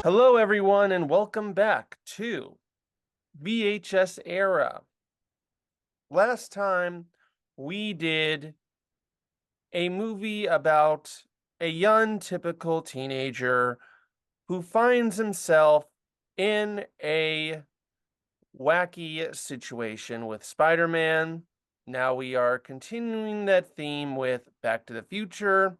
Hello, everyone, and welcome back to VHS Era. Last time, we did a movie about a young, typical teenager who finds himself in a wacky situation with Spider-Man. Now we are continuing that theme with Back to the Future,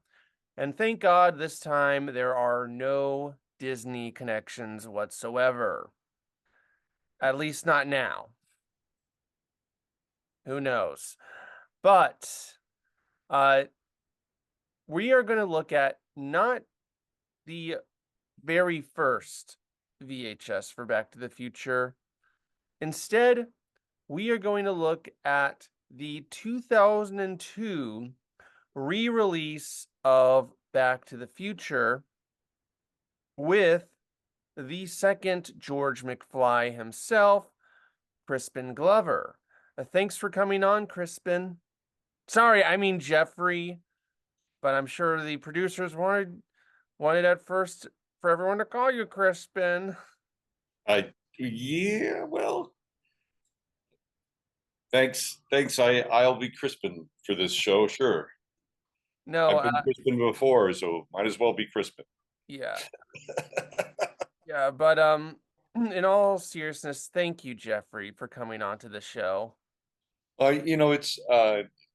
and thank God this time there are no Disney connections whatsoever. At least not now. Who knows? But we are going to look at not the very first VHS for Back to the Future. Instead, we are going to look at the 2002 re-release of Back to the Future with the second George McFly himself, Crispin Glover. Thanks for coming on, Crispin. Sorry, I mean Jeffrey, but I'm sure the producers wanted at first for everyone to call you Crispin. Yeah, well, thanks. I'll be Crispin for this show, sure. No, I've been Crispin before, so might as well be Crispin. yeah, yeah, but in all seriousness, thank you, Jeffrey, for coming on to the show. It's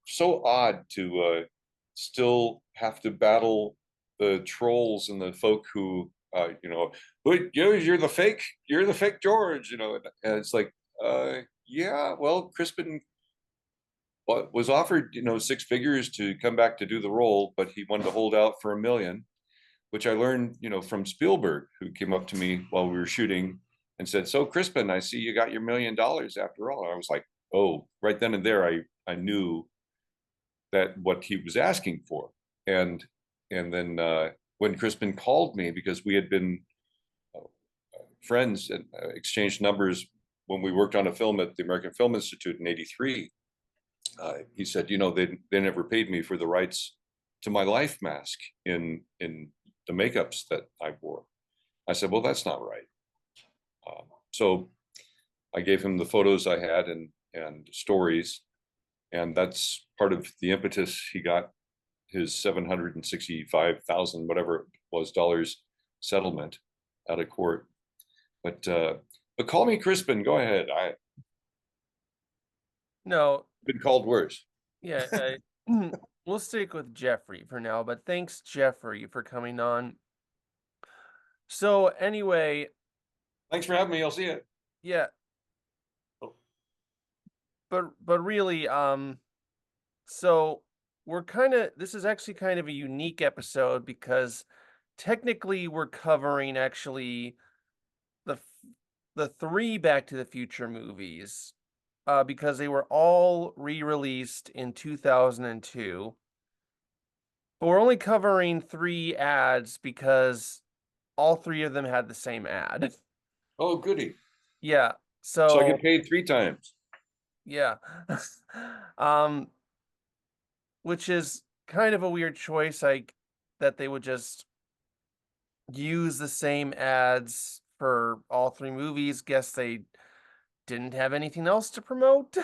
so odd to still have to battle the trolls and the folk who "But, you're the fake George, and it's like, yeah, well, Crispin was offered, six figures to come back to do the role, but he wanted to hold out for $1 million, which I learned, from Spielberg, who came up to me while we were shooting and said, "So, Crispin, I see you got your $1 million after all." And I was like, oh, right then and there, I knew that what he was asking for. And then when Crispin called me, because we had been friends and exchanged numbers when we worked on a film at the American Film Institute in '83, he said, they never paid me for the rights to my life mask in the makeups that I wore. I said, well, that's not right. So I gave him the photos I had and stories, and that's part of the impetus. He got his 765,000 whatever it was dollars settlement out of court. But call me Crispin. Go ahead. I've No, been called worse. yeah, we'll stick with Jeffrey for now, but thanks, Jeffrey, for coming on. So anyway, Thanks for having me. I'll see you. yeah, Oh. but really, so this is actually kind of a unique episode because technically we're covering actually the three Back to the Future movies, because they were all re-released in 2002. But we're only covering 3 ads because all 3 of them had the same ad. Oh, goody. Yeah. So I So, get paid 3 times. yeah. Um, which is kind of a weird choice, like that they would just use the same ads for all 3 movies. Guess they didn't have anything else to promote.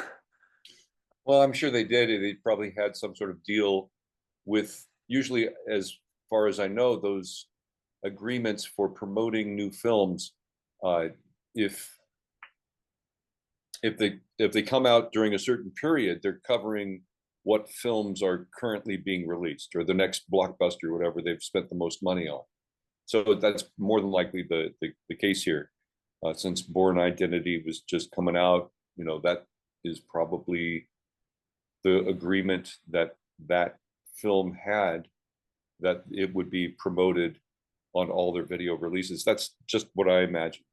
Well, I'm sure they did. They probably had some sort of deal with, usually, as far as I know, those agreements for promoting new films. Uh, if if they come out during a certain period, they're covering what films are currently being released or the next blockbuster, whatever they've spent the most money on. So that's more than likely the case here. Since Bourne Identity was just coming out, that is probably the agreement that that film had, that it would be promoted on all their video releases. That's just what I imagine.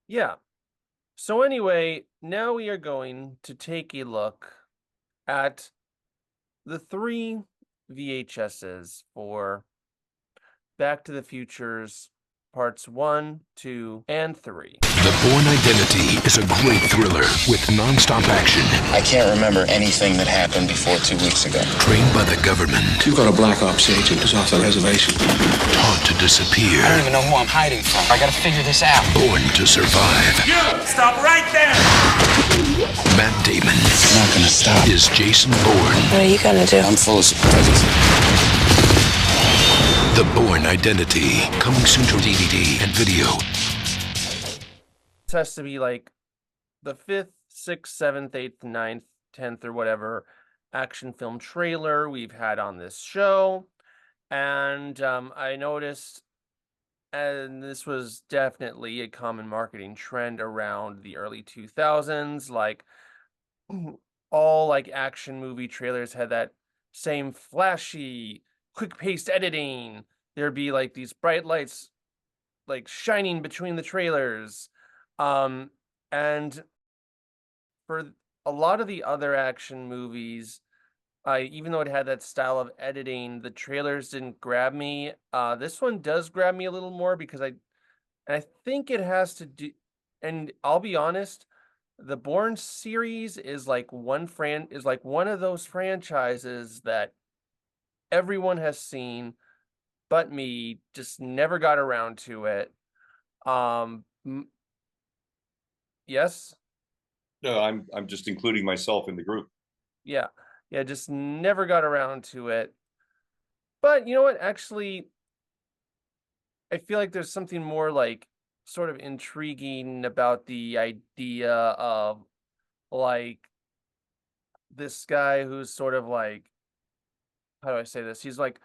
Yeah. So anyway, now we are going to take a look at the 3 VHSs for Back to the Future's parts 1, 2, and 3. The Bourne Identity is a great thriller with non-stop action. I can't remember anything that happened before 2 weeks ago. Trained by the government. You've got a black ops agent who's off the reservation. Taught to disappear. I don't even know who I'm hiding from. I gotta figure this out. Born to survive. You! Stop right there! Matt Damon. I'm not gonna stop. Is Jason Bourne. What are you gonna do? I'm full of surprises. The Bourne Identity. Coming soon to DVD and video. This has to be like the 5th, 6th, 7th, 8th, 9th, 10th, or whatever action film trailer we've had on this show. And I noticed, and this was definitely a common marketing trend around the early 2000s, like all like action movie trailers had that same flashy, quick-paced editing. There'd be like these bright lights like shining between the trailers. And for a lot of the other action movies, even though it had that style of editing, the trailers didn't grab me. This one does grab me a little more because I think it has to do, and I'll be honest, the Bourne series is like one of those franchises that everyone has seen, but me just never got around to it. Yes. No, I'm just including myself in the group. Yeah. Yeah, just never got around to it. But you know what? Actually, I feel like there's something more like sort of intriguing about the idea of like this guy who's sort of like, how do I say this? He's like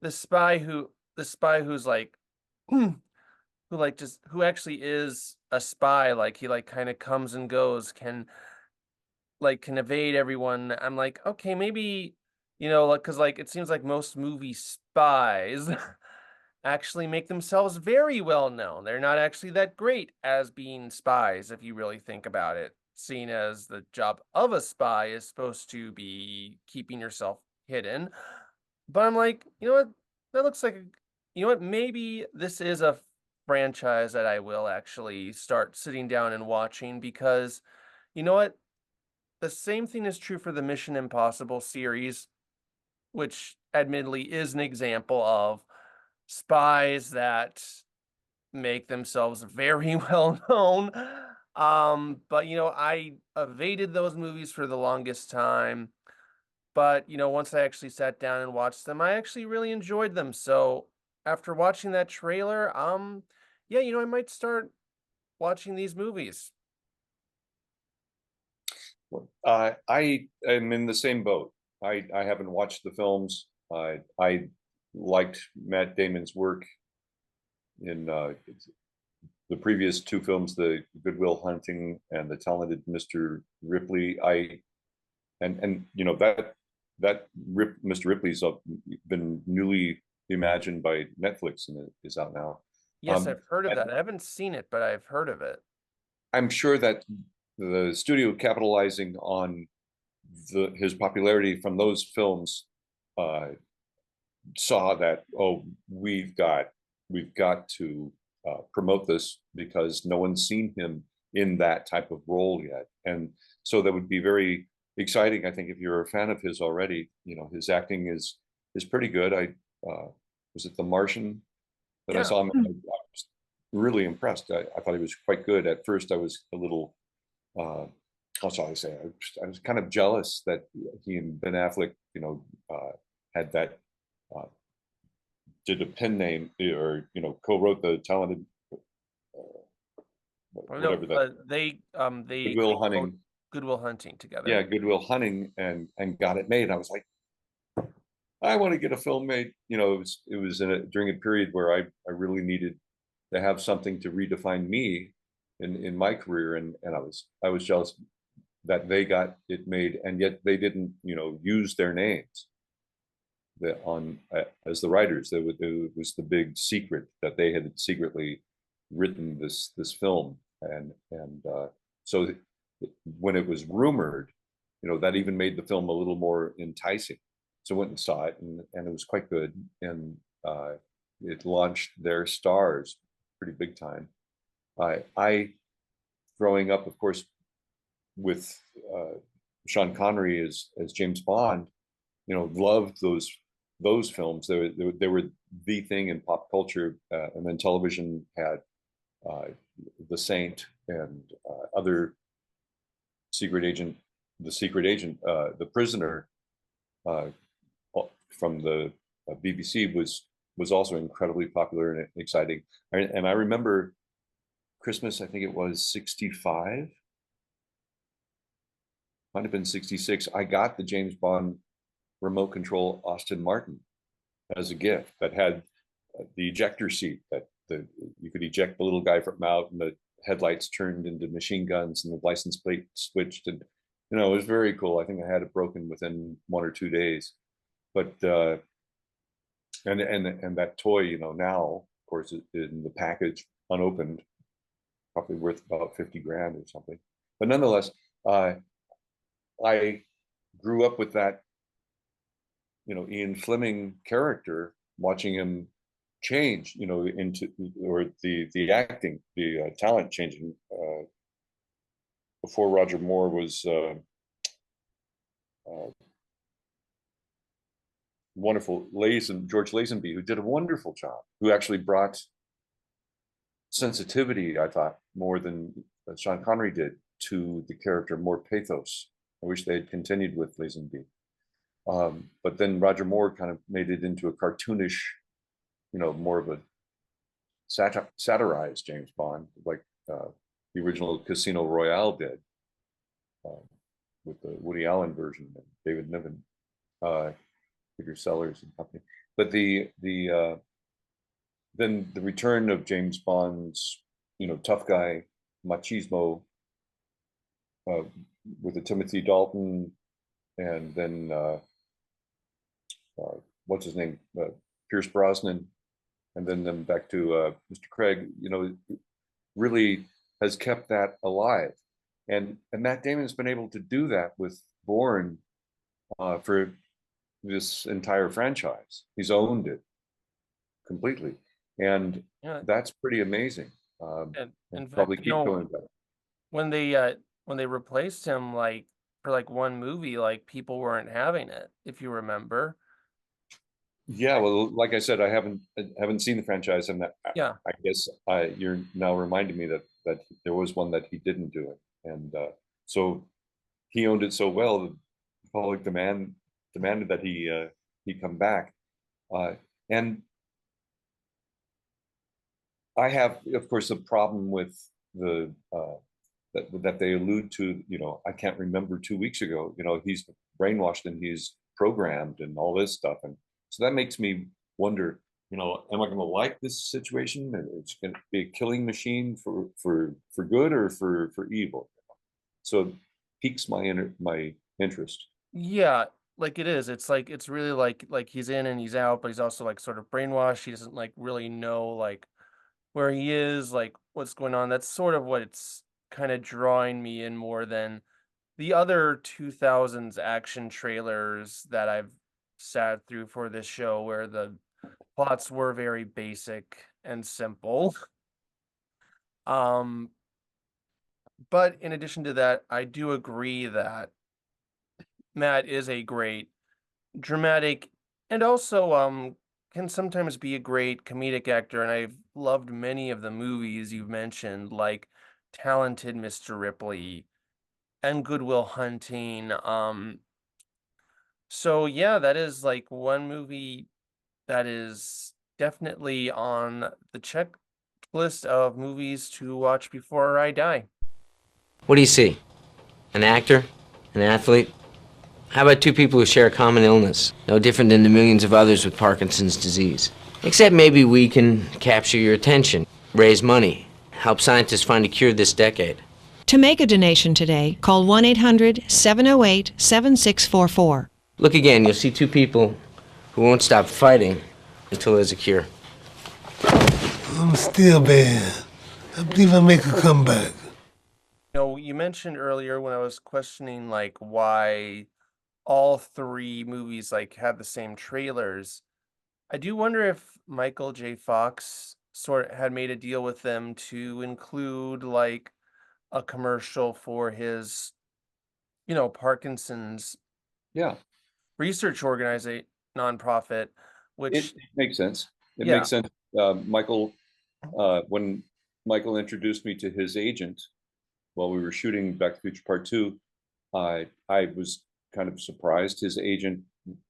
the spy who's like who actually is a spy, like he like kind of comes and goes, can evade everyone. I'm like, okay, maybe, like, because like it seems like most movie spies actually make themselves very well known. They're not actually that great as being spies, if you really think about it, seeing as the job of a spy is supposed to be keeping yourself hidden. But I'm like, you know what, that looks like maybe this is a franchise that I will actually start sitting down and watching, because you know what? The same thing is true for the Mission Impossible series, which admittedly is an example of spies that make themselves very well known. But I evaded those movies for the longest time. But once I actually sat down and watched them, I actually really enjoyed them. So after watching that trailer, yeah, I might start watching these movies. I am in the same boat. I haven't watched the films. I liked Matt Damon's work in the previous two films, the Good Will Hunting and the Talented Mr. Ripley. Mr. Ripley's been newly imagined by Netflix and is out now. Yes, I've heard of that. I haven't seen it, but I've heard of it. I'm sure that the studio capitalizing on his popularity from those films saw that, oh, we've got to promote this because no one's seen him in that type of role yet. And so that would be very exciting. I think if you're a fan of his already, his acting is pretty good. Was it The Martian that I saw him? I was really impressed. I thought he was quite good. At first I was a little how shall I say, I was kind of jealous that he and Ben Affleck, had that did a pen name or co-wrote the Talented whatever they Good Will Hunting. Good Will Hunting together. Yeah, Good Will Hunting, and got it made. I was like, I want to get a film made. It was during a period where I really needed to have something to redefine me in my career, and I was jealous that they got it made, and yet they didn't use their names as the writers. It was the big secret that they had secretly written this film, and so when it was rumored, that even made the film a little more enticing. So I went and saw it, and it was quite good, and it launched their stars pretty big time. I growing up, of course, with Sean Connery as James Bond, loved those films. They were the thing in pop culture, and then television had The Saint and other secret agent, The Prisoner uh, from the BBC was also incredibly popular and exciting. And I remember Christmas, I think it was 65, might have been 66. I got the James Bond remote control Aston Martin as a gift that had the ejector seat that you could eject the little guy from out, and the headlights turned into machine guns and the license plate switched, and it was very cool. I think I had it broken within 1 or 2 days, but and that toy, now of course in the package unopened, probably worth about 50 grand or something. But nonetheless, I grew up with that, Ian Fleming character, watching him change, into, or the acting, the talent changing. Before Roger Moore was wonderful, George Lazenby, who did a wonderful job, who actually brought sensitivity, I thought, more than Sean Connery did to the character, more pathos. I wish they had continued with Lazenby. But then Roger Moore kind of made it into a cartoonish, more of a satirized James Bond, like the original Casino Royale did, with the Woody Allen version and David Niven, Peter Sellers and company. But then the return of James Bond's, tough guy machismo, with the Timothy Dalton, and then what's his name, Pierce Brosnan, and then back to Mr. Craig, really has kept that alive. And Matt Damon's been able to do that with Bourne for this entire franchise. He's owned it completely, and that's pretty amazing. And in probably fact, keep going better. when they replaced him, for one movie, people weren't having it, if you remember. Yeah, well, like I said, I haven't seen the franchise, and Yeah. I guess you're now reminding me that there was one that he didn't do it, and so he owned it so well, the public demanded that he come back, and I have, of course, a problem with the that they allude to. I can't remember 2 weeks ago. He's brainwashed and he's programmed and all this stuff, and so that makes me wonder. Am I going to like this situation? And it's going to be a killing machine for good or for evil. So it piques my interest. Yeah, it is. It's really like he's in and he's out, but he's also sort of brainwashed. He doesn't really know where he is, what's going on. That's sort of what it's kind of drawing me in more than the other 2000s action trailers that I've sat through for this show, where the plots were very basic and simple. But in addition to that, I do agree that Matt is a great dramatic, and also can sometimes be a great comedic actor, and I've loved many of the movies you've mentioned, like Talented Mr. Ripley and Good Will Hunting. So yeah, that is one movie that is definitely on the checklist of movies to watch before I die. What do you see? An actor? An athlete? How about two people who share a common illness? No different than the millions of others with Parkinson's disease. Except maybe we can capture your attention, raise money, help scientists find a cure this decade. To make a donation today, call 1-800-708-7644. Look again, you'll see two people who won't stop fighting until there's a cure. I'm still bad. I believe I'll make a comeback. You mentioned earlier when I was questioning why all three movies had the same trailers. I do wonder if Michael J. Fox sort of had made a deal with them to include like a commercial for his, Parkinson's Yeah, research organization nonprofit, it which makes sense. It yeah, makes sense. Michael, when Michael introduced me to his agent while we were shooting Back to the Future Part Two, I was kind of surprised. His agent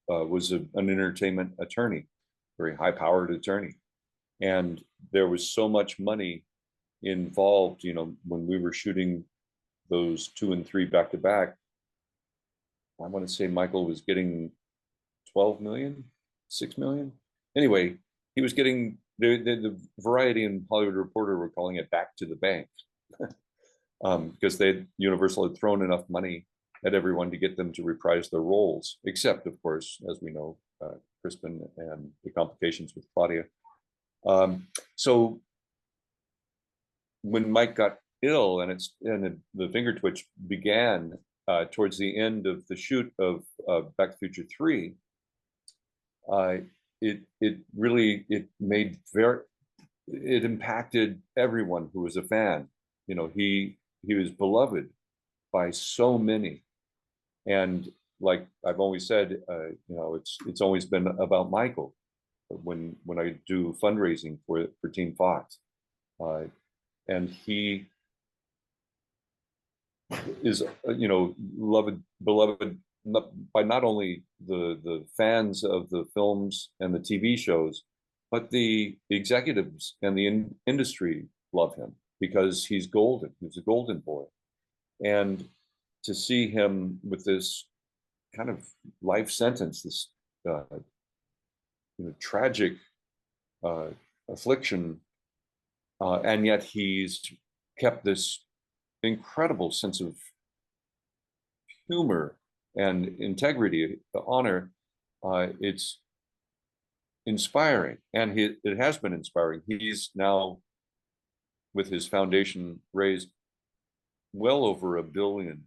was an entertainment attorney, very high-powered attorney, and there was so much money involved. When we were shooting those 2 and 3 back to back, I want to say Michael was getting 12 million, 6 million. Anyway, he was getting the Variety and Hollywood Reporter were calling it back to the bank because Universal had thrown enough money at everyone to get them to reprise their roles, except, of course, as we know, Crispin and the complications with Claudia. So when Mike got ill and the finger twitch began towards the end of the shoot of Back to the Future 3, it impacted everyone who was a fan. He was beloved by so many, and like I've always said, it's always been about Michael. When I do fundraising for Team Fox, and he is beloved by not only the fans of the films and the TV shows, but the executives and the industry love him because he's golden. He's a golden boy, and to see him with this kind of life sentence, this tragic affliction, and yet he's kept this incredible sense of humor and integrity, the honor. It's inspiring, and it has been inspiring. He's now, with his foundation, raised well over $1 billion,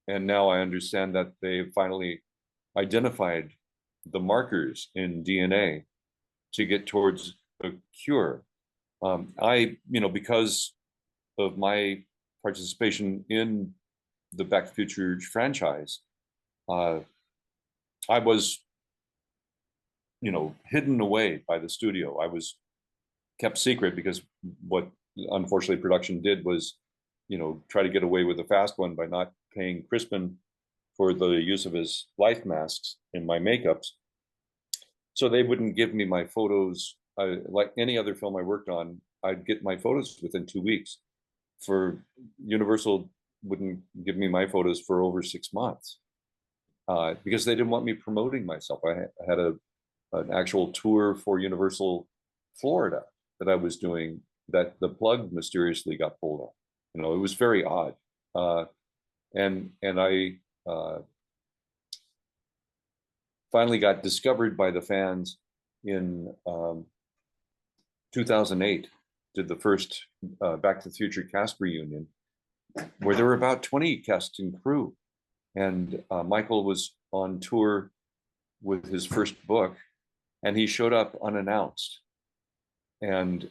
and now I understand that they've finally identified the markers in DNA to get towards a cure. Because of my participation in the Back to the Future franchise, I was, hidden away by the studio. I was kept secret because what unfortunately production did was, try to get away with the fast one by not paying Crispin for the use of his life masks in my makeups. So they wouldn't give me my photos. Like any other film I worked on, I'd get my photos within 2 weeks. For Universal wouldn't give me my photos for over 6 months because they didn't want me promoting myself. I had an actual tour for Universal Florida that I was doing that the plug mysteriously got pulled off. It was very odd. And I finally got discovered by the fans in 2008, did the first Back to the Future cast reunion, where there were about 20 cast and crew. And Michael was on tour with his first book, and he showed up unannounced. And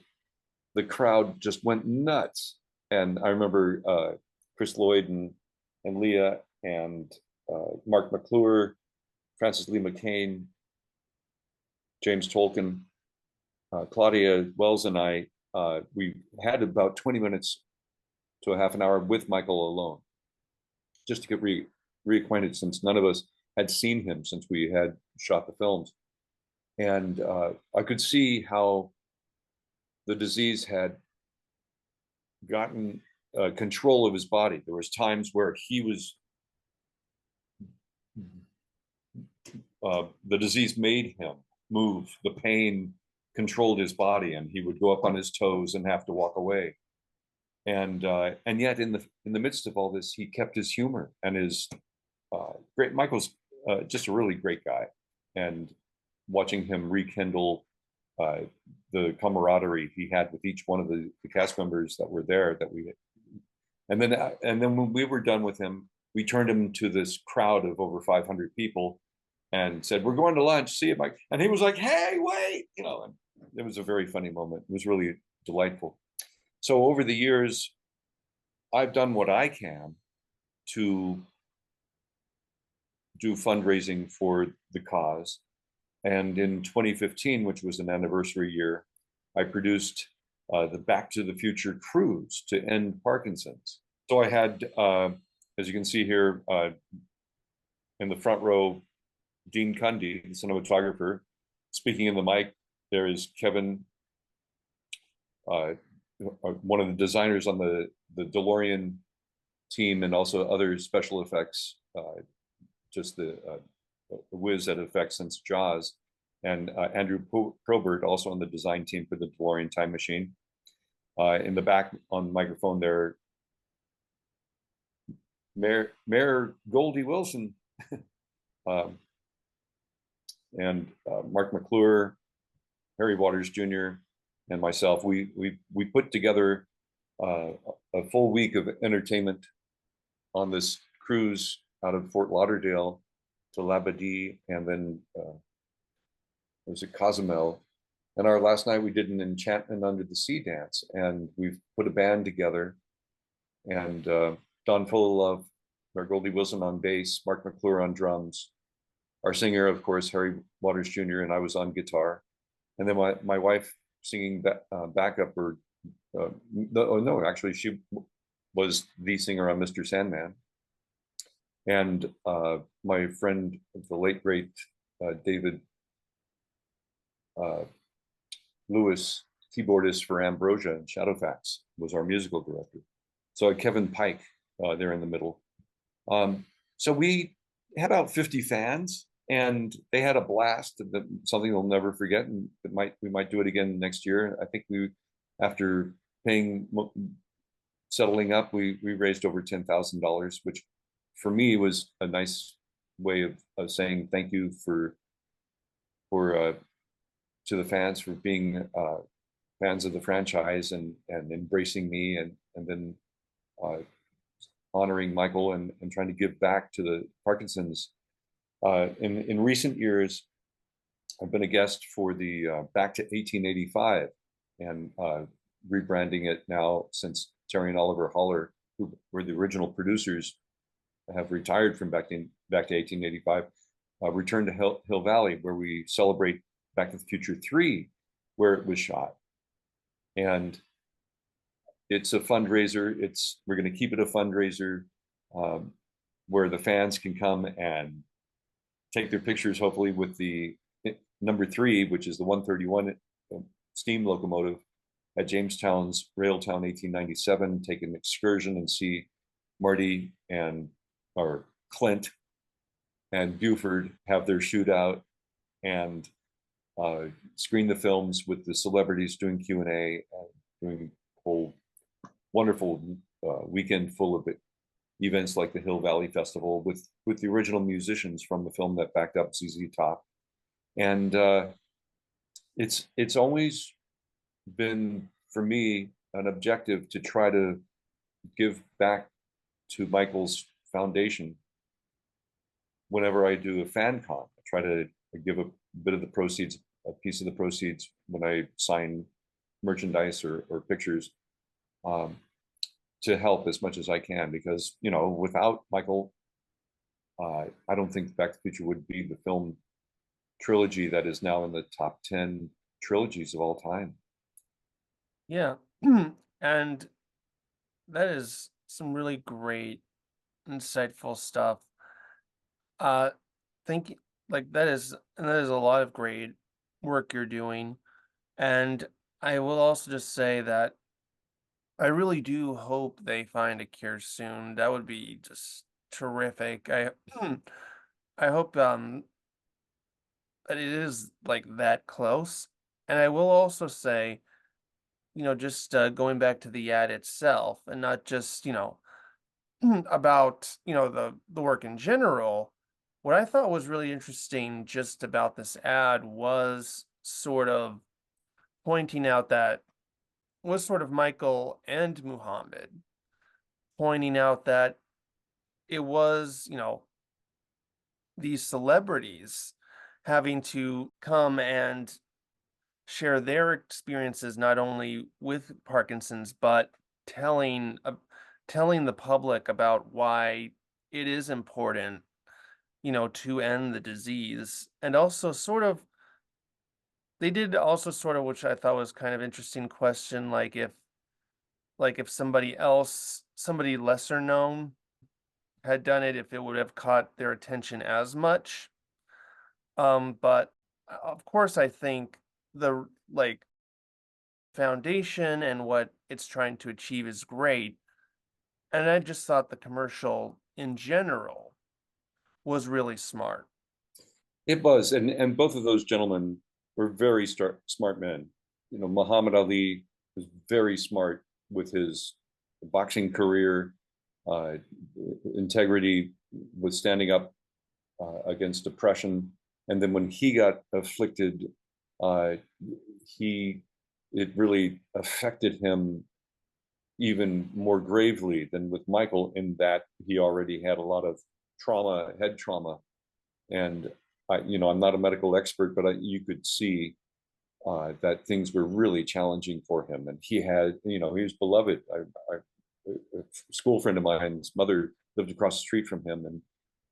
the crowd just went nuts. And I remember Chris Lloyd and Leah and Mark McClure, Francis Lee McCain, James Tolkien, Claudia Wells, and I, we had about 20 minutes to a half an hour with Michael alone, just to get reacquainted, since none of us had seen him since we had shot the films. And I could see how the disease had gotten control of his body. There was times where he was, the disease made him move. The pain controlled his body, and he would go up on his toes and have to walk away. And yet, in the midst of all this, he kept his humor and his great. Michael's just a really great guy, and watching him rekindle the camaraderie he had with each one of the cast members that were there, and then when we were done with him, we turned him to this crowd of over 500 people and said, "We're going to lunch. See you, Mike." And he was like, "Hey, wait!" it was a very funny moment. It was really delightful. So over the years, I've done what I can to do fundraising for the cause. And in 2015, which was an anniversary year, I produced the Back to the Future cruise to end Parkinson's. So I had, as you can see here, in the front row, Dean Cundy, the cinematographer, speaking in the mic. There is Kevin, one of the designers on the DeLorean team, and also other special effects, just the whiz at effects since Jaws, and Andrew Probert, also on the design team for the DeLorean time machine. In the back on the microphone there, Mayor Goldie Wilson, and Mark McClure, Harry Waters Jr., and myself. We put together a full week of entertainment on this cruise out of Fort Lauderdale to Labadee, and then it was at Cozumel. And our last night we did an Enchantment Under the Sea dance, and we've put a band together. And Don Fullilove, our Goldie Wilson on bass, Mark McClure on drums, our singer, of course, Harry Waters Jr., and I was on guitar. And then my wife singing backup, or no, actually she was the singer on Mr. Sandman. And my friend, the late great David Lewis, keyboardist for Ambrosia and Shadowfax, was our musical director. So Kevin Pike there in the middle. So we had about 50 fans, and they had a blast. Something they'll never forget, and we might do it again next year. I think after settling up, we raised over $10,000, which for me was a nice way of saying thank you to the fans for being fans of the franchise and embracing me, and then honoring Michael and trying to give back to the Parkinson's. In recent years, I've been a guest for the Back to 1885, and rebranding it now, since Terry and Oliver Haller, who were the original producers, have retired from Back to 1885, returned to Hill Valley, where we celebrate Back to the Future 3, where it was shot. And it's a fundraiser. We're going to keep it a fundraiser, where the fans can come and take their pictures, hopefully, with the number 3, which is the 131 steam locomotive at Jamestown's Railtown 1897, take an excursion and see Marty or Clint and Buford have their shootout, and screen the films with the celebrities doing Q&A, doing a whole wonderful weekend full of events like the Hill Valley Festival with the original musicians from the film that backed up ZZ Top. And it's always been, for me, an objective to try to give back to Michael's foundation. Whenever I do a fan con, I try to give a bit of the proceeds, a piece of the proceeds, when I sign merchandise or pictures, to help as much as I can, because, without Michael, I don't think Back to the Future would be the film trilogy that is now in the top 10 trilogies of all time. Yeah. And that is some really great, insightful stuff. Thinking like that is a lot of great work you're doing. And I will also just say that I really do hope they find a cure soon. That would be just terrific. I hope that it is like that close. And I will also say, just going back to the ad itself, and not just, about, the work in general. What I thought was really interesting just about this ad was sort of pointing out that was sort of Michael and Muhammad pointing out that it was, these celebrities having to come and share their experiences not only with Parkinson's, but telling telling the public about why it is important, to end the disease. And also sort of they did also sort of, which I thought was kind of interesting question, like if somebody lesser known had done it, if it would have caught their attention as much. But of course, I think the like foundation and what it's trying to achieve is great. And I just thought the commercial in general was really smart. It was, and both of those gentlemen were very smart men. Muhammad Ali was very smart with his boxing career, uh, integrity, with standing up against depression, and then when he got afflicted, uh, he it really affected him even more gravely than with Michael, in that he already had a lot of trauma, head trauma, and I'm not a medical expert, but you could see that things were really challenging for him, and he was beloved. A school friend of mine's mother lived across the street from him,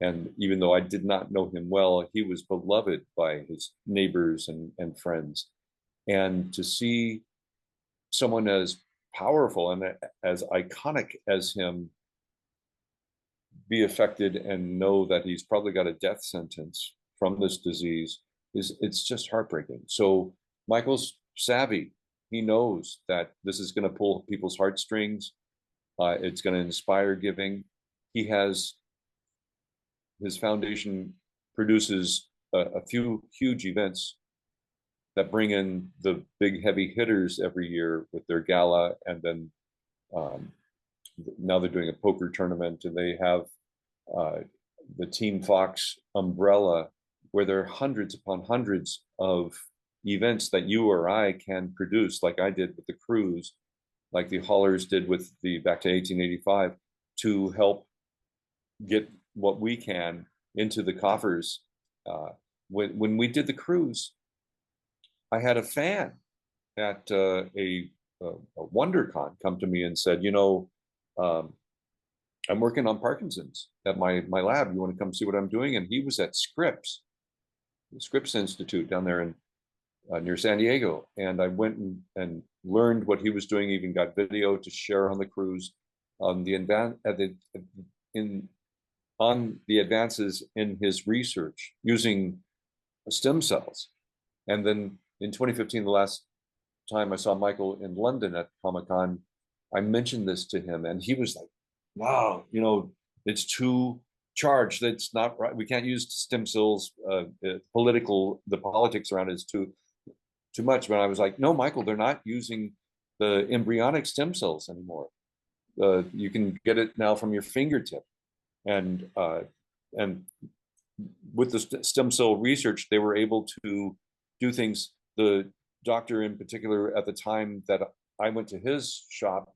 and even though I did not know him well, he was beloved by his neighbors and friends. And to see someone as powerful and as iconic as him be affected and know that he's probably got a death sentence from this disease, it's just heartbreaking. So Michael's savvy. He knows that this is going to pull people's heartstrings. It's going to inspire giving. He has his foundation produces a few huge events that bring in the big heavy hitters every year with their gala, and then now they're doing a poker tournament, and they have the Team Fox umbrella, where there are hundreds upon hundreds of events that you or I can produce, like I did with the cruise, like the haulers did with the Back to 1885, to help get what we can into the coffers. When we did the cruise, I had a fan at a WonderCon come to me and said, I'm working on Parkinson's at my lab. You want to come see what I'm doing? And he was at the Scripps Institute down there in near San Diego. And I went and learned what he was doing, even got video to share on the cruise on the advances in his research using stem cells. And then in 2015, the last time I saw Michael in London at Comic-Con, I mentioned this to him, and he was like, wow, it's too charged. That's not right. We can't use stem cells. The politics around it is too much. But I was like, no, Michael, they're not using the embryonic stem cells anymore. You can get it now from your fingertip. And with the stem cell research, they were able to do things. The doctor in particular at the time that I went to his shop,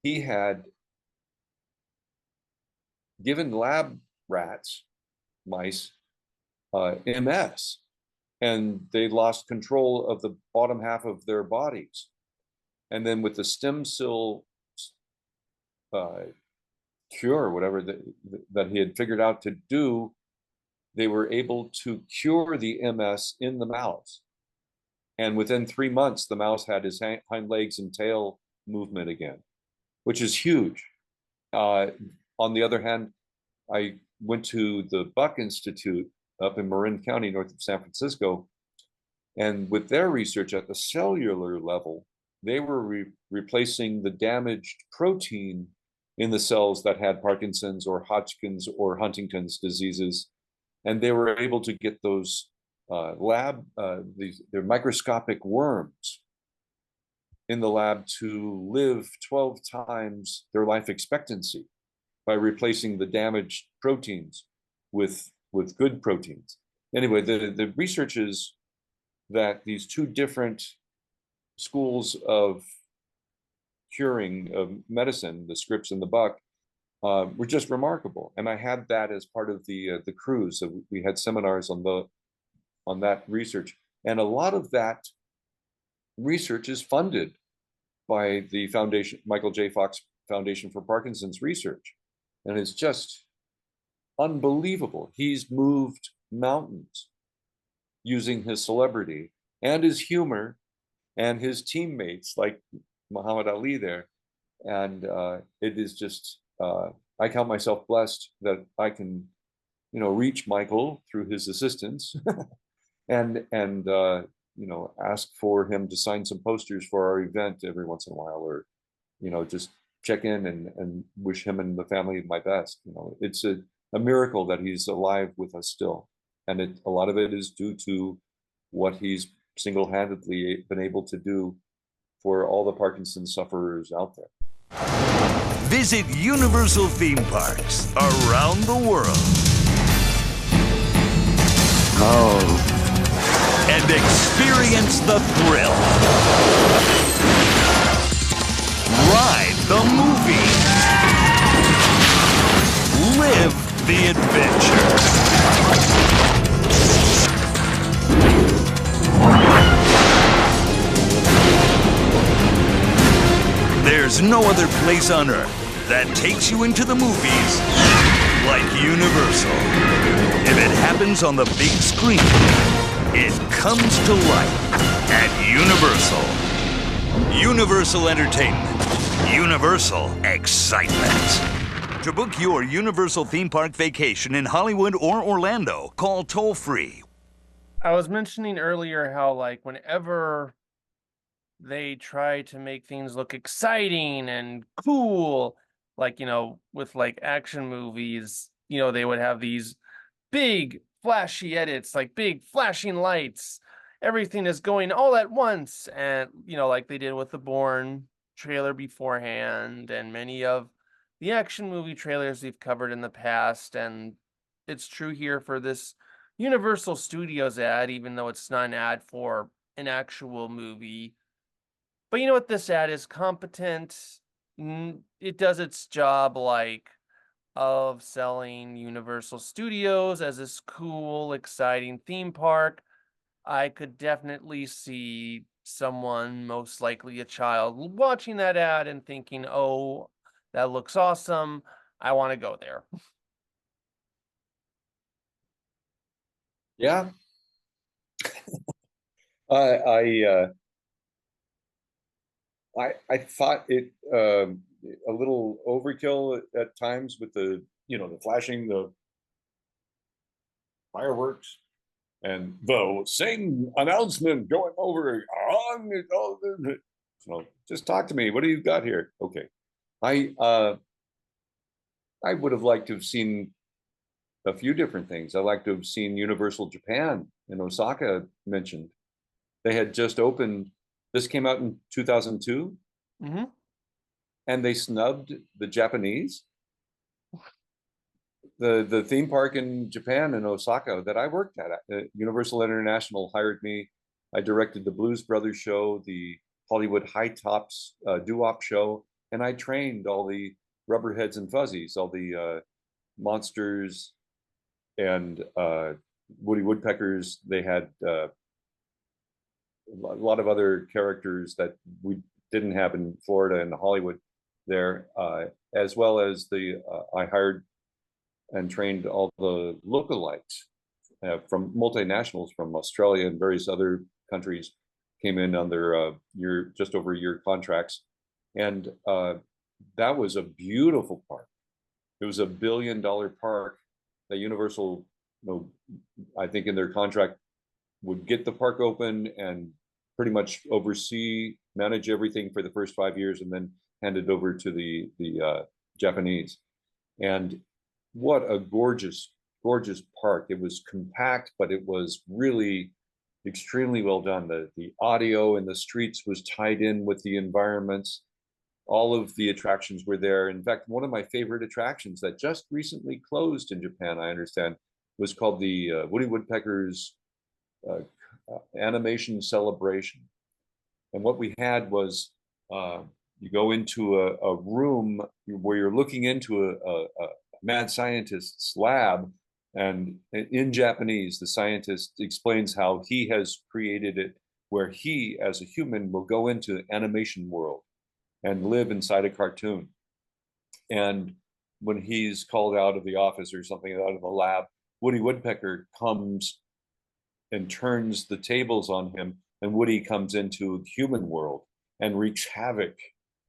he had given lab mice, MS, and they lost control of the bottom half of their bodies. And then with the stem cell cure, whatever that he had figured out to do, they were able to cure the MS in the mouse. And within 3 months, the mouse had his hind legs and tail movement again, which is huge. On the other hand, I went to the Buck Institute up in Marin County, north of San Francisco, and with their research at the cellular level, they were replacing the damaged protein in the cells that had Parkinson's or Hodgkin's or Huntington's diseases, and they were able to get those they're microscopic worms in the lab to live 12 times their life expectancy by replacing the damaged proteins with good proteins. Anyway, the research is that these two different schools of curing of medicine, the Scripps and the Buck, were just remarkable. And I had that as part of the cruise. So we had seminars on that research, and a lot of that research is funded by the foundation, Michael J. Fox Foundation for Parkinson's Research. And it's just unbelievable. He's moved mountains using his celebrity and his humor and his teammates like Muhammad Ali there. And it is just, I count myself blessed that I can, reach Michael through his assistants and ask for him to sign some posters for our event every once in a while, or, just check in and wish him and the family my best. It's a miracle that he's alive with us still. And a lot of it is due to what he's single-handedly been able to do for all the Parkinson's sufferers out there. Visit Universal theme parks around the world. And experience the thrill. Ride the movie. Live the adventure. There's no other place on earth that takes you into the movies like Universal. If it happens on the big screen, it comes to life at Universal. Universal Entertainment. Universal Excitement. To book your Universal theme park vacation in Hollywood or Orlando, call toll-free. I was mentioning earlier how, like, whenever they try to make things look exciting and cool, like, with like action movies, they would have these big flashy edits, like big flashing lights. Everything is going all at once. And, like they did with the Bourne trailer beforehand and many of the action movie trailers we've covered in the past. And it's true here for this Universal Studios ad, even though it's not an ad for an actual movie. But you know what? This ad is competent. It does its job, like, of selling Universal Studios as this cool, exciting theme park. I could definitely see someone, most likely a child, watching that ad and thinking, oh, that looks awesome. I want to go there. Yeah. I thought it a little overkill at times with the the flashing, the fireworks, and the same announcement going over on. Just talk to me. What do you got here? Okay, I would have liked to have seen a few different things. I'd like to have seen Universal Japan in Osaka mentioned. They had just opened. This came out in 2002, and they snubbed the Japanese. The theme park in Japan, in Osaka, that I worked at, Universal International hired me. I directed the Blues Brothers show, the Hollywood High Tops doo-wop show, and I trained all the Rubberheads and Fuzzies, all the monsters and Woody Woodpeckers. They had a lot of other characters that we didn't have in Florida and Hollywood there, as well as I hired and trained all the lookalikes from multinationals from Australia and various other countries came in on their just over a year contracts. And that was a beautiful park. It was $1 billion park that Universal, I think in their contract, would get the park open and pretty much manage everything for the first 5 years, and then hand it over to the Japanese. And what a gorgeous, gorgeous park. It was compact, but it was really extremely well done. The audio in the streets was tied in with the environments. All of the attractions were there. In fact, one of my favorite attractions that just recently closed in Japan, I understand, was called the Woody Woodpeckers Animation Celebration. And what we had was you go into a room where you're looking into a mad scientist's lab, and in Japanese, the scientist explains how he has created it where he, as a human, will go into the animation world and live inside a cartoon. And when he's called out of the office or something, out of the lab, Woody Woodpecker comes and turns the tables on him, and Woody comes into the human world and wreaks havoc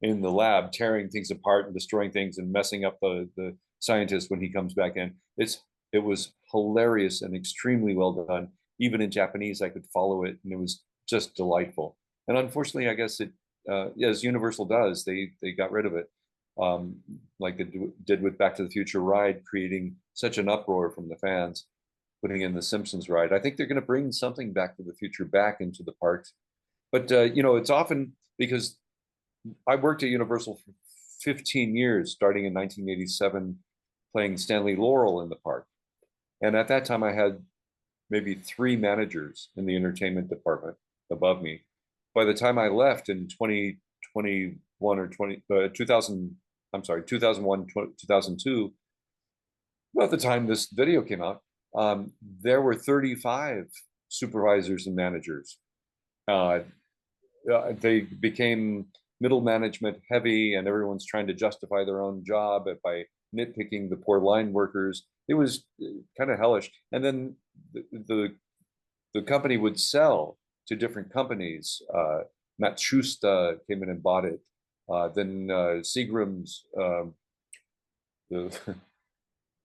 in the lab, tearing things apart and destroying things and messing up the scientist when he comes back in. It was hilarious and extremely well done. Even in Japanese, I could follow it, and it was just delightful. And unfortunately, I guess it, as Universal does, they got rid of it, like they did with Back to the Future ride, creating such an uproar from the fans, putting in the Simpsons ride. I think they're going to bring something Back to the Future back into the parks. But, you know, it's often because I worked at Universal for 15 years, starting in 1987, playing Stanley Laurel in the park. And at that time, I had maybe 3 managers in the entertainment department above me. By the time I left in 2021 or 2000, I'm sorry, 2001, 2002, about the time this video came out, there were 35 supervisors and managers. They became middle management heavy, and everyone's trying to justify their own job by nitpicking the poor line workers. It was kind of hellish. And then the company would sell to different companies. Matsushita came in and bought it. Then Seagram's, the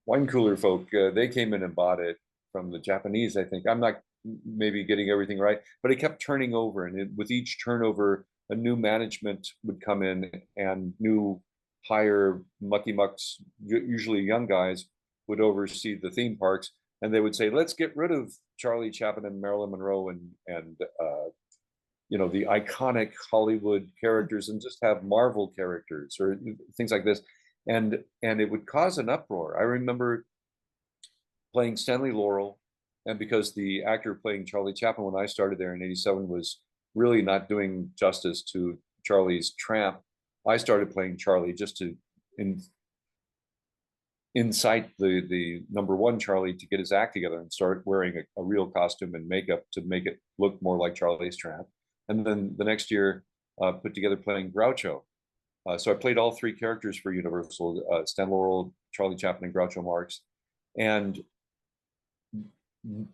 wine cooler folk, they came in and bought it from the Japanese, I think. I'm not maybe getting everything right, but it kept turning over. And with each turnover, a new management would come in, and new higher mucky mucks, usually young guys, would oversee the theme parks. And they would say, let's get rid of Charlie Chaplin and Marilyn Monroe and you know, the iconic Hollywood characters, and just have Marvel characters or things like this. And it would cause an uproar. I remember playing Stanley Laurel, and because the actor playing Charlie Chaplin when I started there in '87 was really not doing justice to Charlie's tramp, I started playing Charlie just to incite the number one Charlie to get his act together and start wearing a real costume and makeup to make it look more like Charlie's tramp. And then the next year, put together playing Groucho. So I played all 3 characters for Universal, Stan Laurel, Charlie Chaplin, and Groucho Marx. And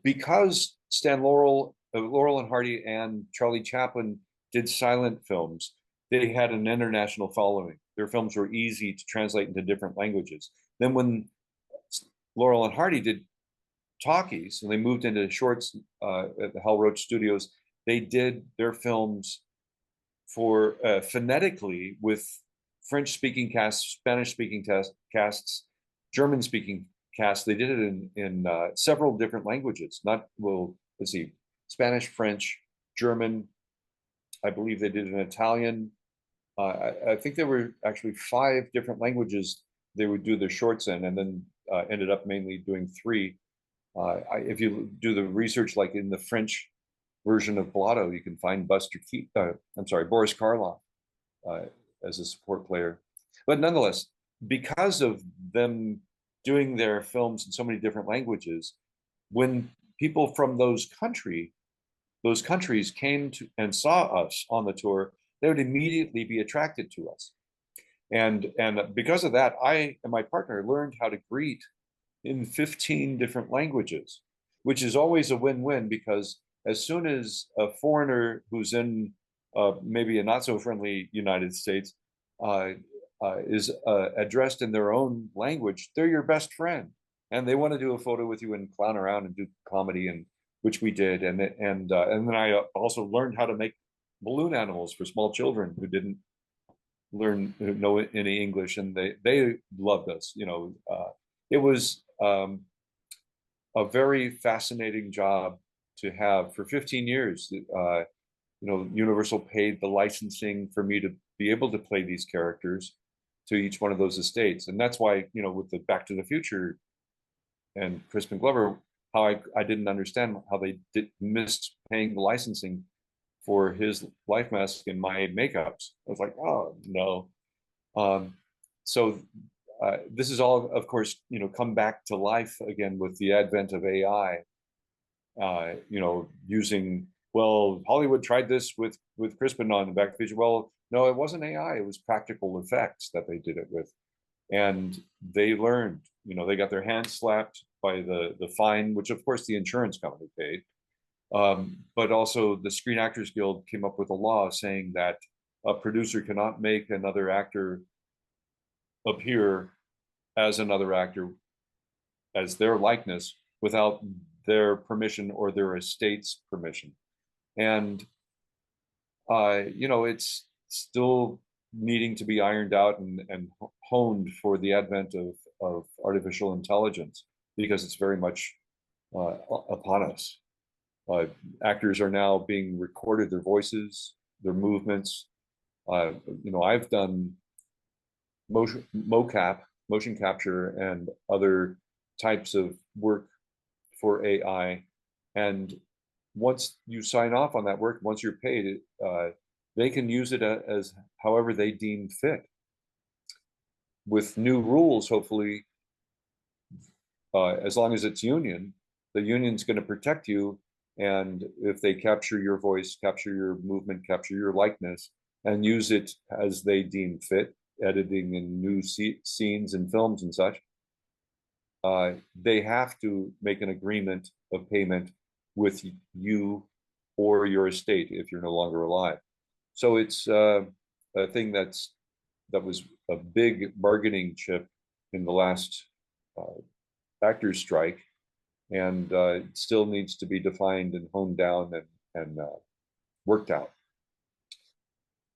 because Stan Laurel, Laurel and Hardy and Charlie Chaplin did silent films, they had an international following. Their films were easy to translate into different languages. Then when Laurel and Hardy did talkies and they moved into shorts at the Hal Roach Studios, they did their films for phonetically with French-speaking casts, Spanish-speaking casts, German-speaking casts. They did it in several different languages. Not, well, let's see, Spanish, French, German. I believe they did it in Italian. I think there were actually 5 different languages they would do their shorts in, and then ended up mainly doing 3. If you do the research, like in the French version of Blotto, you can find Boris Karloff as a support player. But nonetheless, because of them doing their films in so many different languages, when people from those countries came to and saw us on the tour, they would immediately be attracted to us. And because of that, I and my partner learned how to greet in 15 different languages, which is always a win-win, because as soon as a foreigner who's in maybe a not so friendly United States is addressed in their own language, they're your best friend, and they want to do a photo with you and clown around and do comedy, and which we did. And then I also learned how to make balloon animals for small children who didn't know any English, and they loved us. You know, it was a very fascinating job to have for 15 years. You know, Universal paid the licensing for me to be able to play these characters to each one of those estates. And that's why, you know, with the Back to the Future and Crispin Glover, how I didn't understand how they missed paying the licensing for his life mask and my makeups. I was like, oh no. So this is all, of course, you know, come back to life again with the advent of AI. You know, using well, Hollywood tried this with Crispin on Back to the Future. Well, no, it wasn't AI. It was practical effects that they did it with. And they learned, they got their hands slapped by the fine, which of course the insurance company paid. But also the Screen Actors Guild came up with a law saying that a producer cannot make another actor appear as another actor, as their likeness, without their permission or their estate's permission. And, it's still needing to be ironed out and honed for the advent of artificial intelligence, because it's very much upon us. Actors are now being recorded, their voices, their movements. I've done motion capture, and other types of work for AI. And once you sign off on that work, once you're paid, they can use it as however they deem fit. With new rules, hopefully, as long as it's union, the union's going to protect you. And if they capture your voice, capture your movement, capture your likeness, and use it as they deem fit, editing in new scenes and films and such, they have to make an agreement of payment with you or your estate if you're no longer alive. So it's a thing that was a big bargaining chip in the last actors' strike, and it still needs to be defined and honed down and worked out.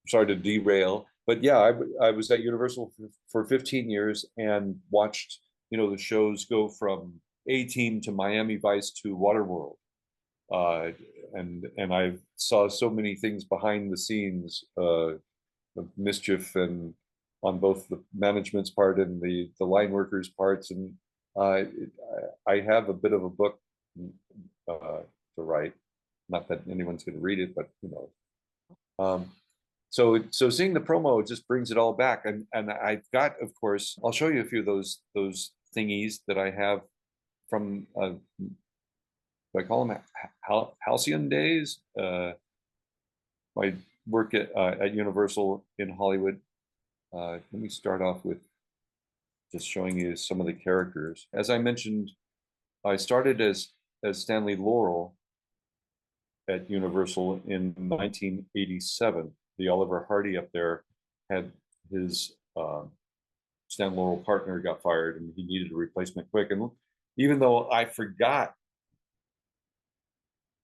Sorry to derail, but yeah, I was at Universal for 15 years and watched, the shows go from A-Team to Miami Vice to Waterworld. And I saw so many things behind the scenes of mischief, and on both the management's part and the line workers' parts. And I have a bit of a book to write. Not that anyone's going to read it, but so seeing the promo just brings it all back. And I've got, of course, I'll show you a few of those thingies that I have from I call them halcyon days. My work at Universal in Hollywood. Let me start off with just showing you some of the characters. As I mentioned, I started as Stanley Laurel at Universal in 1987. The Oliver Hardy up there had his Stan Laurel partner got fired, and he needed a replacement quick. And even though I forgot,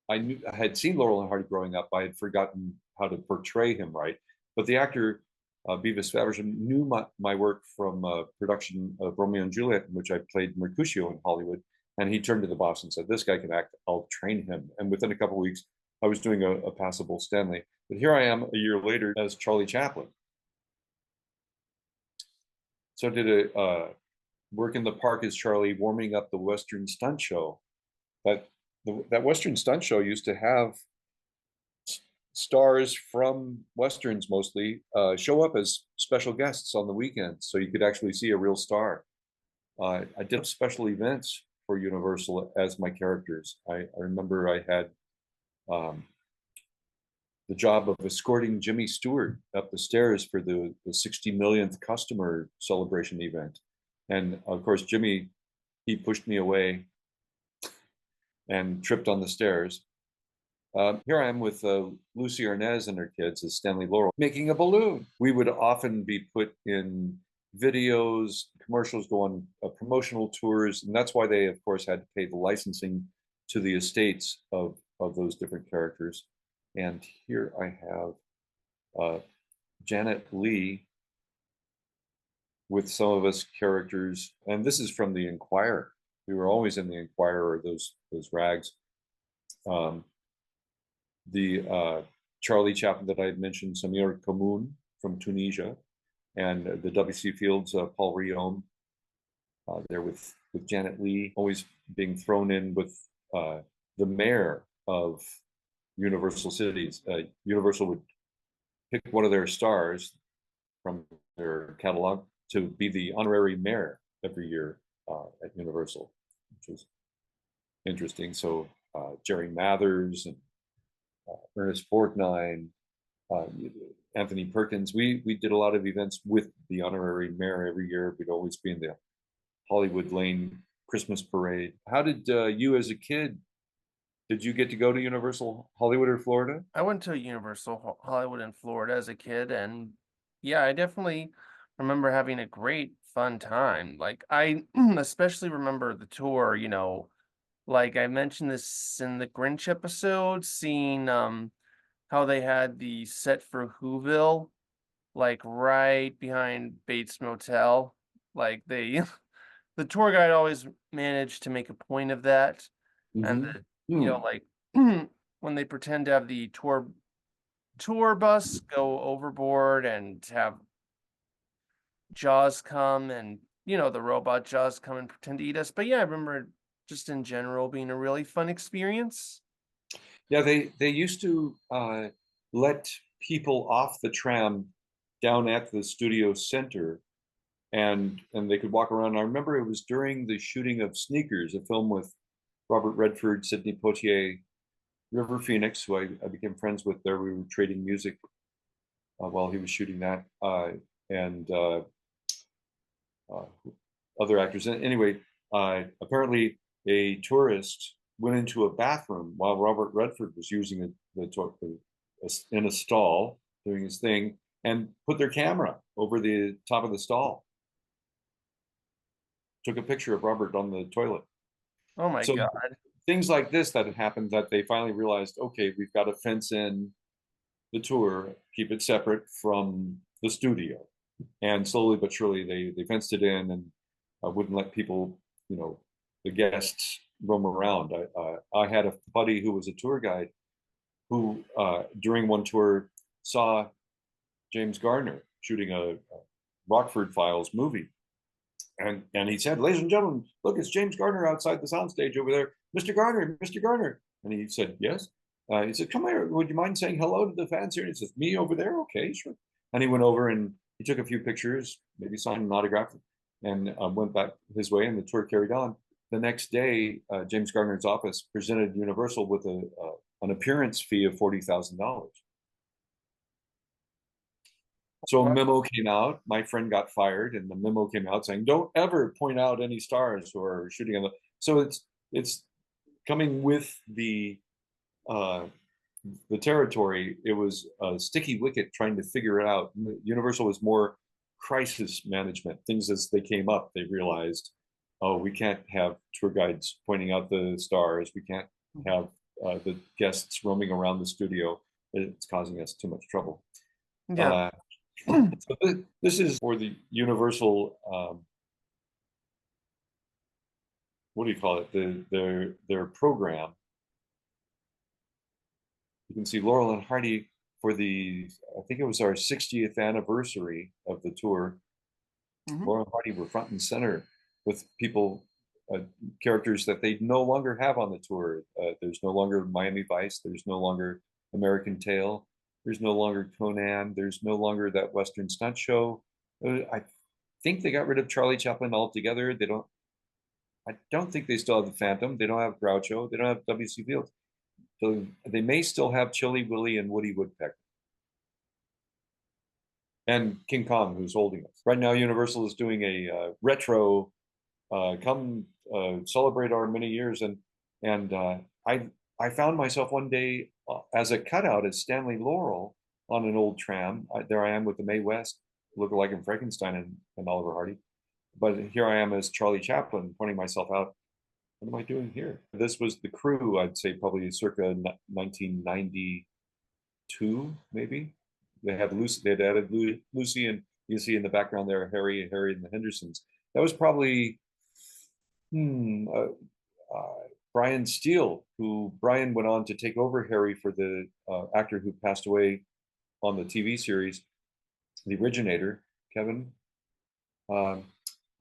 I had seen Laurel and Hardy growing up, I had forgotten how to portray him right. But the actor Beavis Faversham knew my work from production of Romeo and Juliet, in which I played Mercutio in Hollywood. And he turned to the boss and said, "This guy can act, I'll train him." And within a couple of weeks, I was doing a passable Stanley. But here I am a year later as Charlie Chaplin. So I did a work in the park as Charlie, warming up the Western Stunt Show. That Western Stunt Show used to have stars from Westerns mostly show up as special guests on the weekends, so you could actually see a real star. I did special events for Universal as my characters. I remember I had the job of escorting Jimmy Stewart up the stairs for the 60 millionth customer celebration event. And of course, Jimmy, he pushed me away and tripped on the stairs. Here I am with Lucy Arnaz and her kids as Stanley Laurel making a balloon. We would often be put in videos, commercials, go on promotional tours, and that's why they, of course, had to pay the licensing to the estates of those different characters. And here I have Janet Leigh with some of us characters, and this is from the Enquirer. We were always in the Enquirer, or those rags. The Charlie Chaplin that I had mentioned, Samir Kamoun from Tunisia, and the W.C. Fields, Paul Riom, there with Janet Leigh, always being thrown in with the mayor of Universal Cities. Universal would pick one of their stars from their catalog to be the honorary mayor every year at Universal, which was interesting. So Jerry Mathers and Ernest Borgnine, Anthony Perkins. We did a lot of events with the honorary mayor every year. We'd always be in the Hollywood Lane Christmas parade. How did you as a kid, did you get to go to Universal Hollywood or Florida? I went to Universal Hollywood in Florida as a kid, and yeah, I definitely remember having a great fun time. Like I especially remember the tour, like I mentioned this in the Grinch episode, seeing how they had the set for Whoville, like right behind Bates Motel. Like they the tour guide always managed to make a point of that. And Mm-hmm. the, like when they pretend to have the tour bus go overboard and have Jaws come and the robot Jaws come and pretend to eat us. But yeah, I remember just in general being a really fun experience. Yeah, they used to let people off the tram down at the studio center, and they could walk around. I remember it was during the shooting of Sneakers, a film with Robert Redford, Sidney Poitier, River Phoenix, who I became friends with there. We were trading music while he was shooting that, and other actors. Anyway, apparently a tourist went into a bathroom while Robert Redford was using in a stall doing his thing, and put their camera over the top of the stall. Took a picture of Robert on the toilet. Oh my So God. things like this that had happened, that they finally realized, okay, we've got to fence in the tour, keep it separate from the studio. And slowly but surely they fenced it in and wouldn't let people, the guests roam around. I had a buddy who was a tour guide who during one tour saw James Garner shooting a Rockford Files movie. And he said, "Ladies and gentlemen, look, it's James Garner outside the soundstage over there. Mr. Garner, Mr. Garner." And he said, "Yes." He said, "Come here. Would you mind saying hello to the fans here?" And he says, "Me over there? Okay, sure." And he went over and he took a few pictures, maybe signed an autograph, and went back his way. And the tour carried on. The next day, James Garner's office presented Universal with an appearance fee of $40,000. So a memo came out. My friend got fired, and the memo came out saying, "Don't ever point out any stars who are shooting on the." So it's coming with the territory. It was a sticky wicket trying to figure it out. Universal was more crisis management. Things as they came up, they realized, oh, we can't have tour guides pointing out the stars. We can't have the guests roaming around the studio. It's causing us too much trouble. Yeah. So this is for the Universal, what do you call it? Their program. You can see Laurel and Hardy for I think it was our 60th anniversary of the tour. Mhm. Laurel and Hardy were front and center with people, characters that they no longer have on the tour. There's no longer Miami Vice. There's no longer American Tail. There's no longer Conan. There's no longer that Western stunt show. I think they got rid of Charlie Chaplin altogether. I don't think they still have the Phantom. They don't have Groucho. They don't have W.C. Fields. So they may still have Chili Willy and Woody Woodpecker. And King Kong, who's holding us. Right now, Universal is doing a retro, come celebrate our many years. And I found myself one day as a cutout as Stanley Laurel on an old tram. There I am with the Mae West, lookalike in Frankenstein and Oliver Hardy. But here I am as Charlie Chaplin, pointing myself out. What am I doing here? This was the crew, I'd say probably circa 1992, maybe. They had Lucy, they had added Lucy, and you see in the background there, Harry and the Hendersons. That was probably Brian Steele, who Brian went on to take over Harry for the actor who passed away on the TV series, The Originator, Kevin.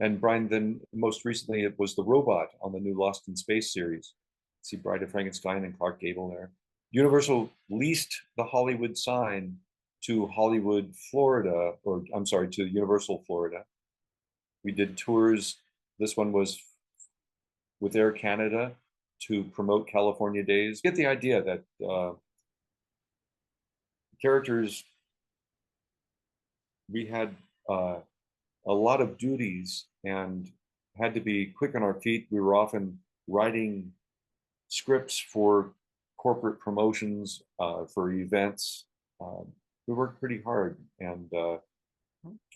And Brian then, most recently, it was the robot on the new Lost in Space series. See Bride of Frankenstein and Clark Gable there. Universal leased the Hollywood sign to Hollywood, Florida, or I'm sorry, to Universal, Florida. We did tours. This one was with Air Canada to promote California Days. Get the idea that characters, we had a lot of duties and had to be quick on our feet. We were often writing scripts for corporate promotions, for events. We worked pretty hard, and I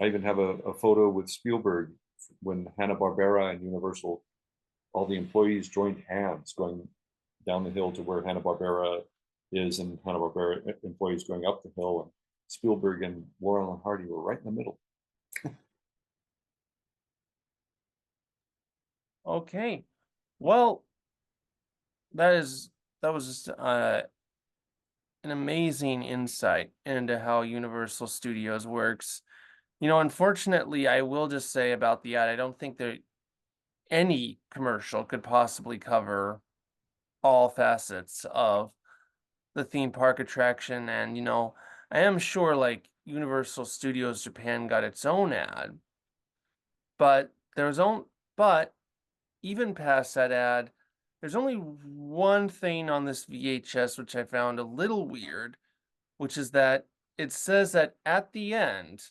even have a photo with Spielberg when Hanna-Barbera and Universal, all the employees joined hands going down the hill to where Hanna-Barbera is, and Hanna-Barbera employees going up the hill, and Spielberg and Laurel and Hardy were right in the middle. Okay. Well, that was just an amazing insight into how Universal Studios works. You know, unfortunately, I will just say about the ad, I don't think that any commercial could possibly cover all facets of the theme park attraction. And, you know, I am sure like Universal Studios Japan got its own ad, but but even past that ad, there's only one thing on this VHS which I found a little weird, which is that it says that at the end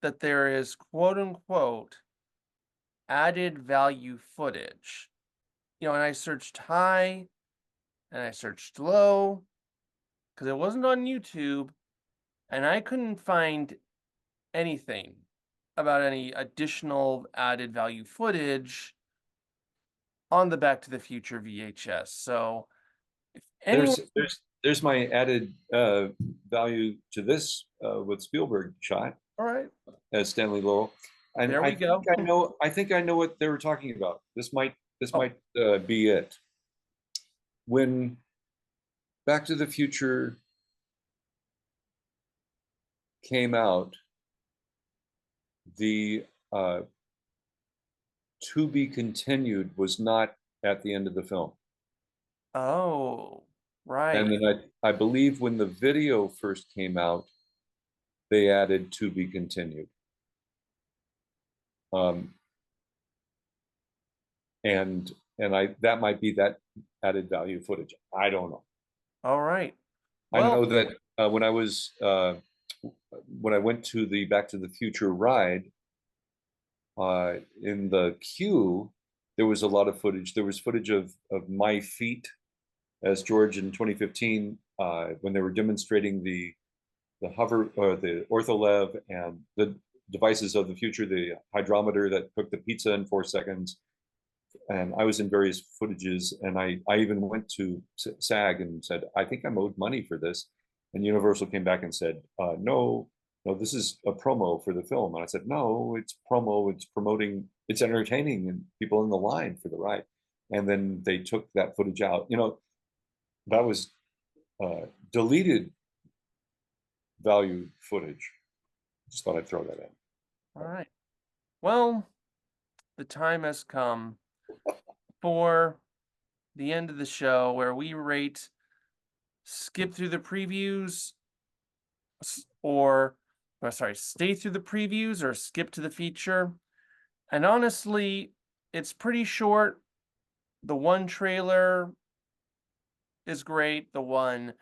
that there is quote unquote added value footage. You know, and I searched high and I searched low because it wasn't on YouTube, and I couldn't find anything about any additional added value footage on the Back to the Future VHS. So if anyone, there's my added value to this with Spielberg shot all right, as Stanley Laurel, and there we go. I think I know what they were talking about. This might Oh. be it. When Back to the Future came out, the to be continued was not at the end of the film. Oh, right. And then I believe when the video first came out, they added to be continued. And that might be that added value footage. I don't know. All right. I know that when I went to the Back to the Future ride, in the queue, there was a lot of footage. There was footage of my feet as George in 2015 when they were demonstrating the hover or the ortholev and the devices of the future, the hydrometer that cooked the pizza in 4 seconds. And I was in various footages, and I even went to SAG and said, I think I'm owed money for this. And Universal came back and said, no, this is a promo for the film. And I said, no, it's promo, it's promoting, it's entertaining and people in the line for the ride. And then they took that footage out. You know, that was deleted value footage. Just thought I'd throw that in. All right. Well, the time has come for the end of the show where we rate skip through the previews or stay through the previews or skip to the feature. And honestly, it's pretty short. The one trailer is great. The one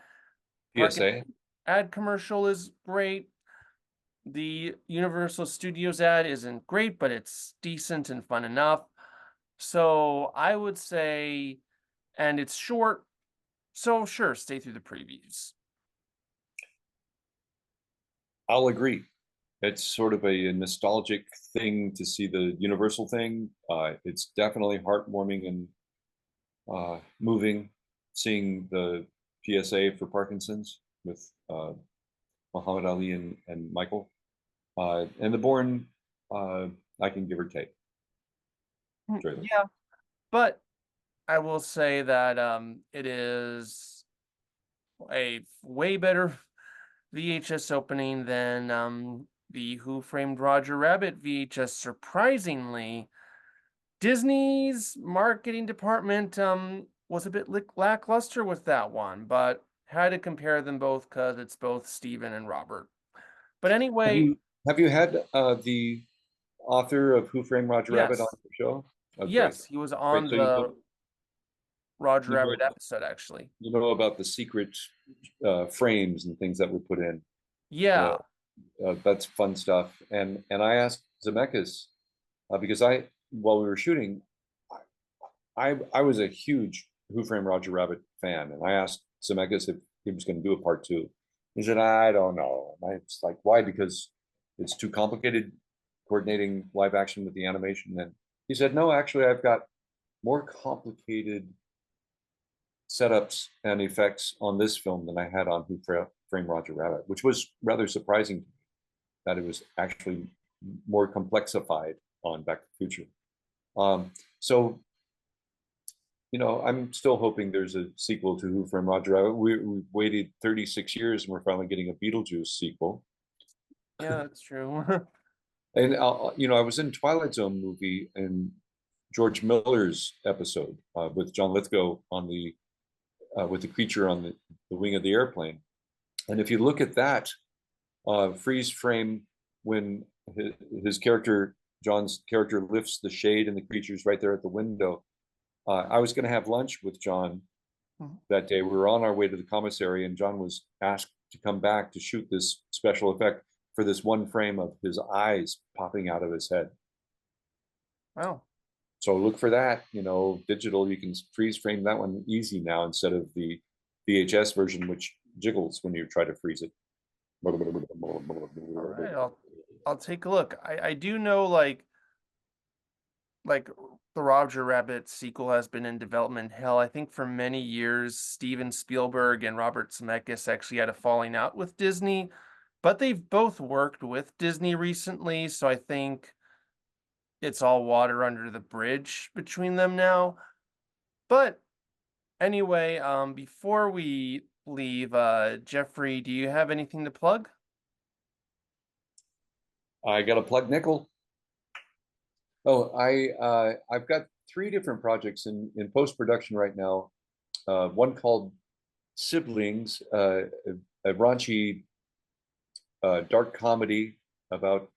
PSA ad commercial is great. The Universal Studios ad isn't great, but it's decent and fun enough. So I would say, and it's short, so sure, stay through the previews. I'll agree. It's sort of a nostalgic thing to see the Universal thing. It's definitely heartwarming and moving, seeing the PSA for Parkinson's with Muhammad Ali and Michael. And the Bourne, I can give or take. Trailer. Yeah, but I will say that it is a way better VHS opening than the Who Framed Roger Rabbit VHS. Surprisingly, Disney's marketing department was a bit lackluster with that one, but had to compare them both because it's both Steven and Robert. But anyway, have you had the author of Who Framed Roger Rabbit on the show? Okay. Yes, he was on the Roger Rabbit episode, actually. You know about the secret frames and things that were put in. Yeah. That's fun stuff. And I asked Zemeckis because while we were shooting, I was a huge Who Framed Roger Rabbit fan, and I asked Zemeckis if he was going to do a part two. He said, I don't know. And I was like, why? Because it's too complicated coordinating live action with the animation. And he said, no, actually, I've got more complicated setups and effects on this film than I had on Who Framed Roger Rabbit, which was rather surprising to me that it was actually more complexified on Back to the Future. So, I'm still hoping there's a sequel to Who Framed Roger Rabbit. We waited 36 years and we're finally getting a Beetlejuice sequel. Yeah, that's true. And I was in Twilight Zone movie and George Miller's episode with John Lithgow on the with the creature on the wing of the airplane. And if you look at that freeze frame when his character, John's character, lifts the shade and the creature's right there at the window. I was going to have lunch with John that day. We were on our way to the commissary, and John was asked to come back to shoot this special effect for this one frame of his eyes popping out of his head. Wow. So look for that. Digital, you can freeze frame that one easy now instead of the VHS version, which jiggles when you try to freeze it. All right, I'll take a look. I do know like the Roger Rabbit sequel has been in development hell. I think for many years, Steven Spielberg and Robert Zemeckis actually had a falling out with Disney, but they've both worked with Disney recently, so I think it's all water under the bridge between them now. But anyway, before we leave, Jeffrey, do you have anything to plug? I got to plug nickel. Oh, I've got 3 different projects in post-production right now. One called Siblings, a raunchy dark comedy about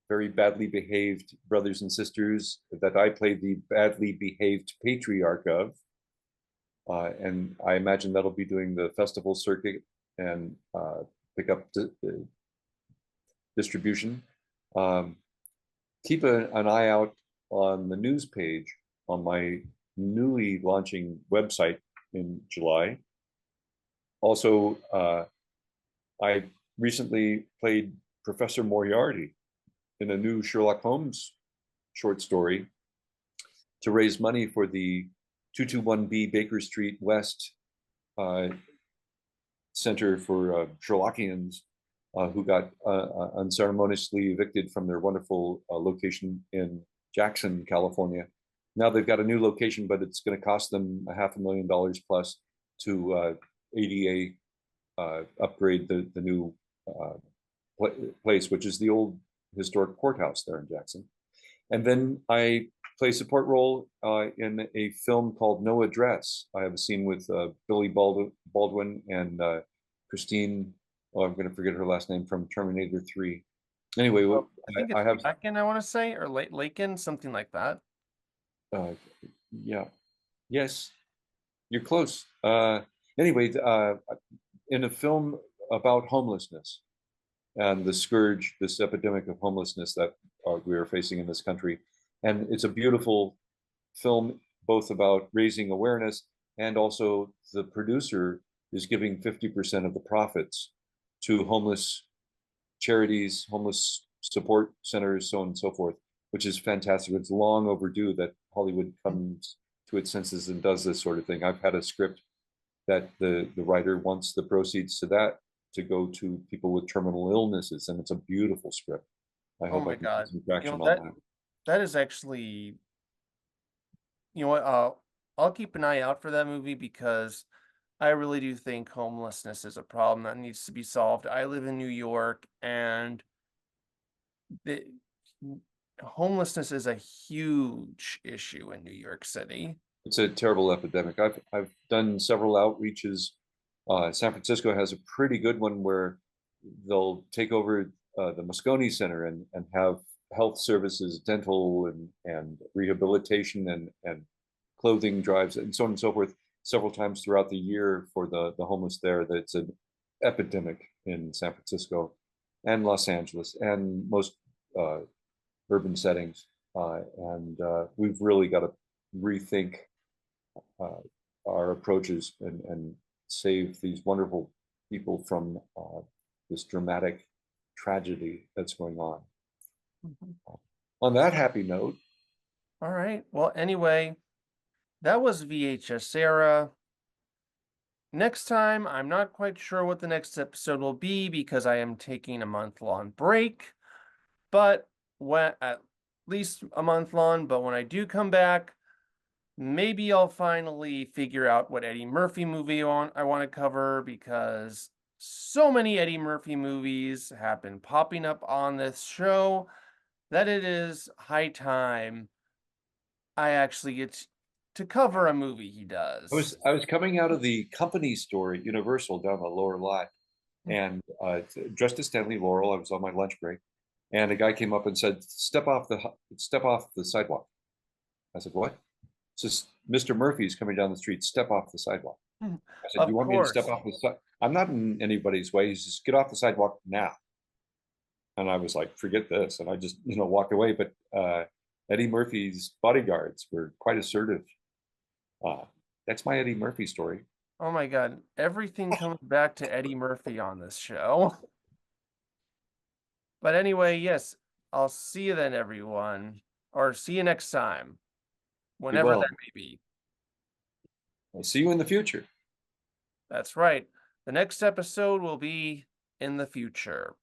very badly behaved brothers and sisters that I played the badly behaved patriarch of. And I imagine that'll be doing the festival circuit and pick up distribution. Keep an eye out on the news page on my newly launching website in July. Also, I recently played Professor Moriarty in a new Sherlock Holmes short story to raise money for the 221B Baker Street West Center for Sherlockians who got unceremoniously evicted from their wonderful location in Jackson, California. Now they've got a new location, but it's going to cost them $500,000 plus to ADA upgrade the new place, which is the old historic courthouse there in Jackson. And then I play support role in a film called No Address. I have a scene with Billy Baldwin and Christine. Oh, I'm going to forget her last name from Terminator 3. Anyway, I think it's Lakin, I want to say, or Lakin, something like that. Yeah. Yes. You're close. Anyway, in a film about homelessness and the scourge, this epidemic of homelessness that we are facing in this country. And it's a beautiful film, both about raising awareness and also the producer is giving 50% of the profits to homeless charities, homeless support centers, so on and so forth, which is fantastic. It's long overdue that Hollywood comes to its senses and does this sort of thing. I've had a script that the writer wants the proceeds to that to go to people with terminal illnesses, and it's a beautiful script. I hope I can get some traction on that. That is actually, I'll keep an eye out for that movie because I really do think homelessness is a problem that needs to be solved. I live in New York, and homelessness is a huge issue in New York City. It's a terrible epidemic. I've done several outreaches. San Francisco has a pretty good one where they'll take over the Moscone Center and have health services, dental and rehabilitation and clothing drives and so on and so forth several times throughout the year for the homeless there. That's epidemic in San Francisco and Los Angeles and most urban settings. And we've really got to rethink our approaches and save these wonderful people from this dramatic tragedy that's going on. On that happy note. All right. Well, anyway, that was VHS era. Next time, I'm not quite sure what the next episode will be because I am taking a month-long break, but at least a month-long. But when I do come back, maybe I'll finally figure out what Eddie Murphy movie I want to cover, because so many Eddie Murphy movies have been popping up on this show that it is high time I actually get to cover a movie he does. I was coming out of the company store at Universal down the lower lot, and dressed as Stanley Laurel. I was on my lunch break, and a guy came up and said, "Step off the sidewalk." I said, "What?" Says, "Mr. Murphy's coming down the street. Step off the sidewalk." I said, Of "You want me to step course. off the sidewalk? I'm not in anybody's way." He says, "Get off the sidewalk now." And I was like, "Forget this," and I just walked away. But Eddie Murphy's bodyguards were quite assertive. That's my Eddie Murphy story. Oh my God. Everything comes back to Eddie Murphy on this show. But anyway, yes, I'll see you then, everyone. Or see you next time. Whenever well. that may be. I'll see you in the future. That's right. The next episode will be in the future.